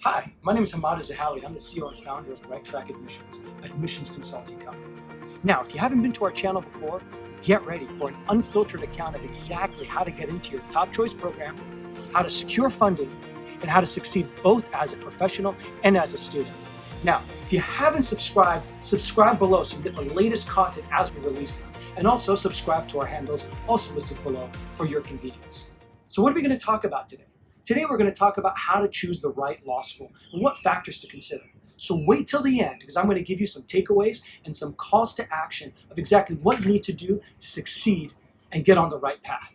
Hi, my name is Hamada Zahawi, and I'm the CEO and founder of Right Track Admissions, an admissions consulting company. Now, if you haven't been to our channel before, get ready for an unfiltered account of exactly how to get into your top choice program, how to secure funding, and how to succeed both as a professional and as a student. Now, if you haven't subscribed, subscribe below so you get the latest content as we release them. And also subscribe to our handles, also listed below for your convenience. So what are we going to talk about today? Today we're going to talk about how to choose the right law school and what factors to consider. So wait till the end because I'm going to give you some takeaways and some calls to action of exactly what you need to do to succeed and get on the right path.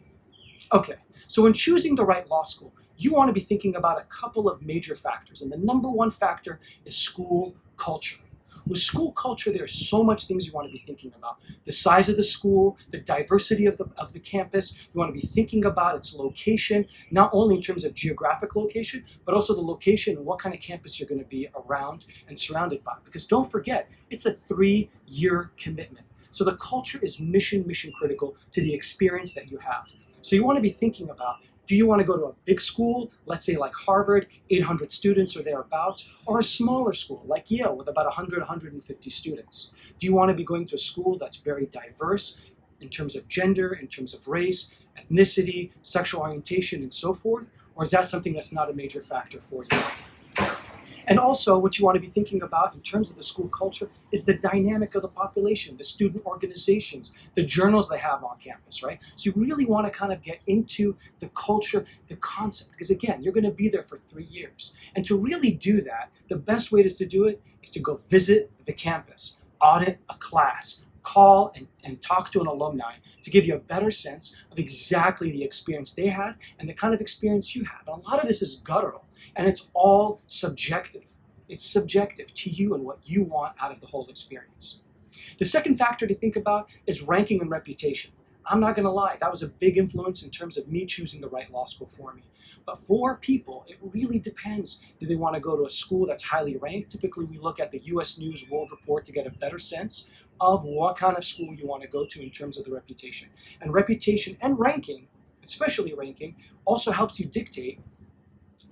Okay, so when choosing the right law school, you want to be thinking about a couple of major factors. And the number one factor is school culture. With school culture, there are so much things you want to be thinking about. The size of the school, the diversity of the campus. You want to be thinking about its location, not only in terms of geographic location, but also the location and what kind of campus you're going to be around and surrounded by. Because don't forget, it's a 3-year commitment. So the culture is mission critical to the experience that you have. So you want to be thinking about, do you want to go to a big school, let's say like Harvard, 800 students or thereabouts, or a smaller school like Yale with about 100, 150 students? Do you want to be going to a school that's very diverse in terms of gender, in terms of race, ethnicity, sexual orientation, and so forth? Or is that something that's not a major factor for you? And also, what you want to be thinking about in terms of the school culture is the dynamic of the population, the student organizations, the journals they have on campus, right? So you really want to kind of get into the culture, the concept, because again, you're going to be there for 3 years. And to really do that, the best way to do it is to go visit the campus, audit a class, call and talk to an alumni to give you a better sense of exactly the experience they had and the kind of experience you have. And a lot of this is guttural, and it's all subjective. It's subjective to you and what you want out of the whole experience. The second factor to think about is ranking and reputation. I'm not going to lie, that was a big influence in terms of me choosing the right law school for me. But for people, it really depends. Do they want to go to a school that's highly ranked? Typically, we look at the US News World Report to get a better sense of what kind of school you want to go to in terms of the reputation. And reputation and ranking, especially ranking, also helps you dictate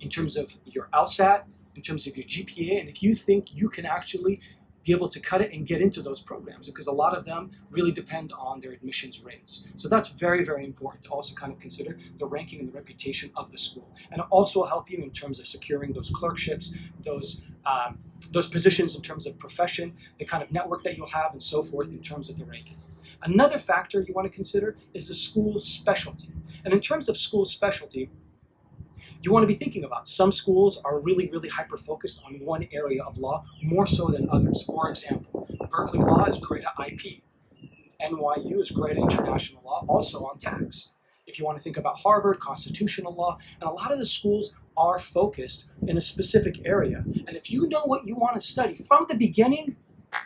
in terms of your LSAT, in terms of your GPA, and if you think you can actually be able to cut it and get into those programs, because a lot of them really depend on their admissions rates. So that's very important to also kind of consider the ranking and the reputation of the school. And it also will help you in terms of securing those clerkships, those positions in terms of profession, the kind of network that you'll have, and so forth in terms of the ranking. Another factor you want to consider is the school specialty. And in terms of school specialty, you want to be thinking about some schools are really hyper-focused on one area of law more so than others. For example, Berkeley Law is great at IP. NYU is great at international law, also on tax. If you want to think about Harvard, constitutional law, and a lot of the schools are focused in a specific area. And if you know what you want to study from the beginning,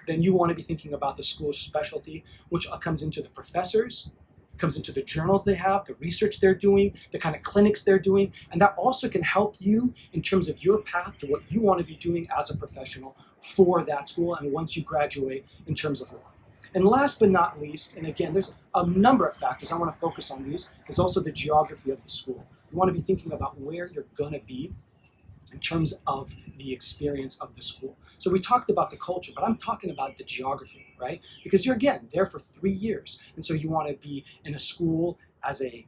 then you want to be thinking about the school specialty, which comes into the professors, comes into the journals they have, the research they're doing, the kind of clinics they're doing, and that also can help you in terms of your path to what you want to be doing as a professional for that school and once you graduate in terms of law. And last but not least, and again, there's a number of factors, I want to focus on these, is also the geography of the school. You want to be thinking about where you're going to be in terms of the experience of the school. So we talked about the culture, but I'm talking about the geography, right? Because you're, again, there for 3 years. And so you want to be in a school as a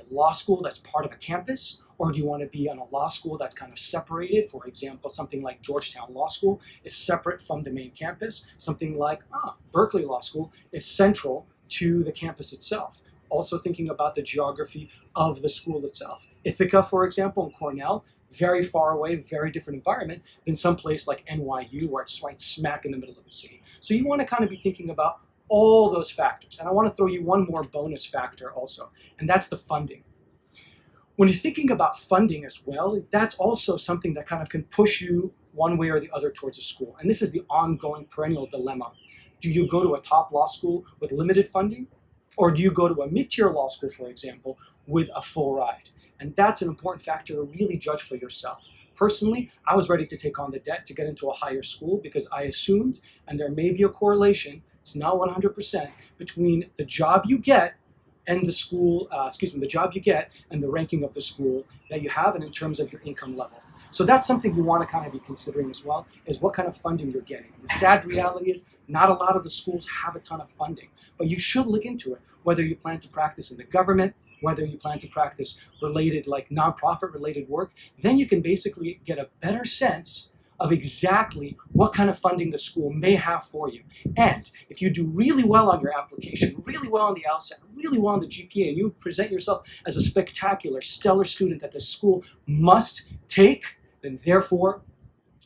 law school that's part of a campus, or do you want to be in a law school that's kind of separated? For example, something like Georgetown Law School is separate from the main campus. Something like Berkeley Law School is central to the campus itself. Also thinking about the geography of the school itself. Ithaca, for example, and Cornell, very far away, very different environment than some place like NYU where it's right smack in the middle of the city. So you want to kind of be thinking about all those factors. And I want to throw you one more bonus factor also, and that's the funding. When you're thinking about funding as well, that's also something that kind of can push you one way or the other towards a school. And this is the ongoing perennial dilemma. Do you go to a top law school with limited funding? Or do you go to a mid-tier law school, for example, with a full ride? And that's an important factor to really judge for yourself. Personally, I was ready to take on the debt to get into a higher school because I assumed, and there may be a correlation, it's not 100%, between the job you get and the school, the job you get and the ranking of the school that you have and in terms of your income level. So that's something you want to kind of be considering as well, is what kind of funding you're getting. The sad reality is not a lot of the schools have a ton of funding, but you should look into it, whether you plan to practice in the government, whether you plan to practice related, like nonprofit related work. Then you can basically get a better sense of exactly what kind of funding the school may have for you. And if you do really well on your application, really well on the LSAT, really well on the GPA, and you present yourself as a spectacular, stellar student that the school must take, then therefore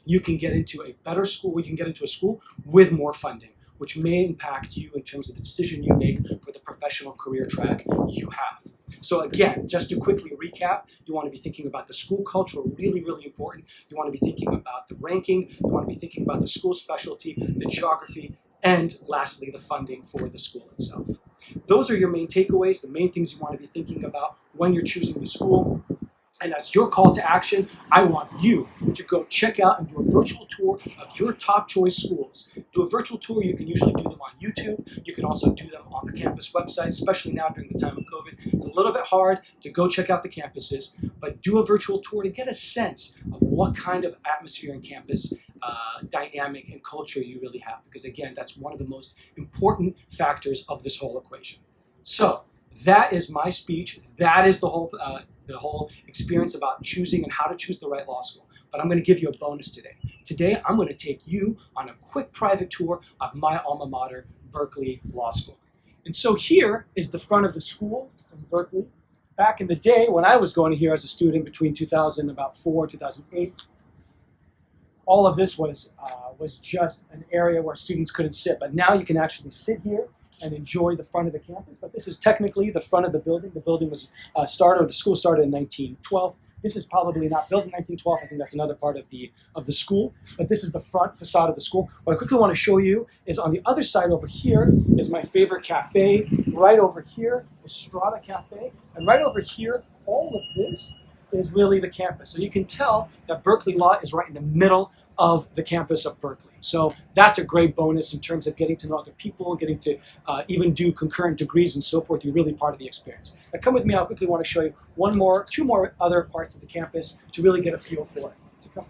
you can get into a better school, you can get into a school with more funding, which may impact you in terms of the decision you make for the professional career track you have. So again, just to quickly recap, you want to be thinking about the school culture, really, really important. You want to be thinking about the ranking, you want to be thinking about the school specialty, the geography, and lastly, the funding for the school itself. Those are your main takeaways, the main things you want to be thinking about when you're choosing the school. And as your call to action, I want you to go check out and do a virtual tour of your top choice schools. Do a virtual tour. You can usually do them on YouTube. You can also do them on the campus website, especially now during the time of COVID. It's a little bit hard to go check out the campuses, but do a virtual tour to get a sense of what kind of atmosphere and campus dynamic and culture you really have. Because again, that's one of the most important factors of this whole equation. So that is my speech. That is the whole experience about choosing and how to choose the right law school. But I'm going to give you a bonus today. Today, I'm going to take you on a quick private tour of my alma mater, Berkeley Law School. And so here is the front of the school in Berkeley. Back in the day when I was going here as a student between 2004 and 2008, all of this was just an area where students couldn't sit. But now you can actually sit here and enjoy the front of the campus. But this is technically the front of the building. The building was the school started in 1912. This is probably not built in 1912. I think that's another part of the school. But this is the front facade of the school. What I quickly want to show you is on the other side over here is my favorite cafe. Right over here is Strata Cafe. And right over here, all of this is really the campus. So you can tell that Berkeley Law is right in the middle of the campus of Berkeley. So that's a great bonus in terms of getting to know other people, getting to even do concurrent degrees and so forth. You're really part of the experience. Now come with me. I quickly want to show you two more other parts of the campus to really get a feel for it. So come.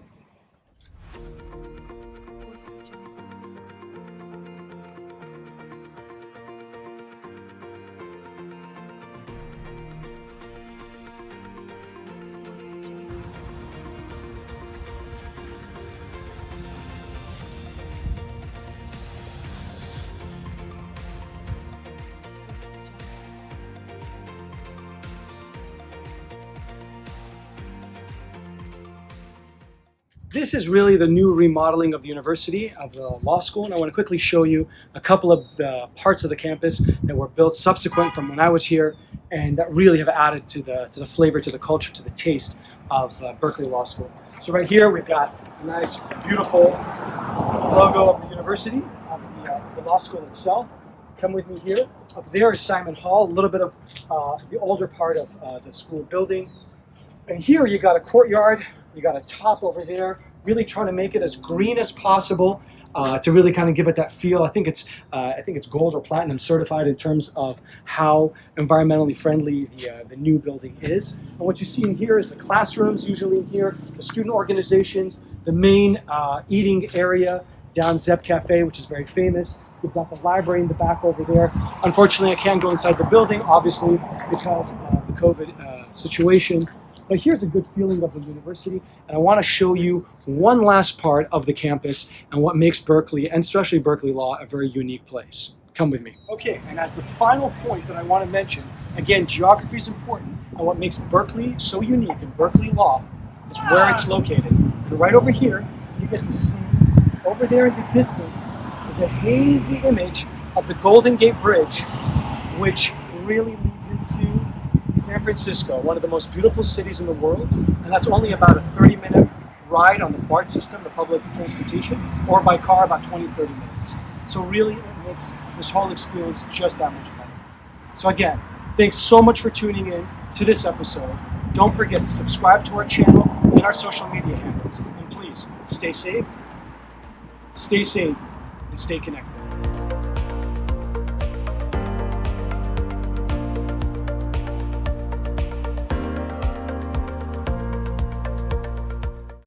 This is really the new remodeling of the university, of the law school, and I want to quickly show you a couple of the parts of the campus that were built subsequent from when I was here, and that really have added to the flavor, to the culture, to the taste of Berkeley Law School. So right here we've got a nice, beautiful logo of the university, of the law school itself. Come with me here. Up there is Simon Hall, a little bit of the older part of the school building. And here you got a courtyard. You got a top over there, really trying to make it as green as possible to really kind of give it that feel. I think it's gold or platinum certified in terms of how environmentally friendly the new building is. And what you see in here is the classrooms, usually in here, the student organizations, the main eating area down Zeb Cafe, which is very famous. We've got the library in the back over there. Unfortunately, I can't go inside the building, obviously, because of the COVID situation. But here's a good feeling of the university, and I want to show you one last part of the campus and what makes Berkeley, and especially Berkeley Law, a very unique place. Come with me. Okay, and as the final point that I want to mention, again, geography is important, and what makes Berkeley so unique in Berkeley Law is where it's located. And right over here, you get to see, over there in the distance, is a hazy image of the Golden Gate Bridge, which really leads into San Francisco, one of the most beautiful cities in the world, and that's only about a 30-minute ride on the BART system, the public transportation, or by car about 20-30 minutes. So really it makes this whole experience just that much better. So again, thanks so much for tuning in to this episode. Don't forget to subscribe to our channel and our social media handles. And please, stay safe, and stay connected.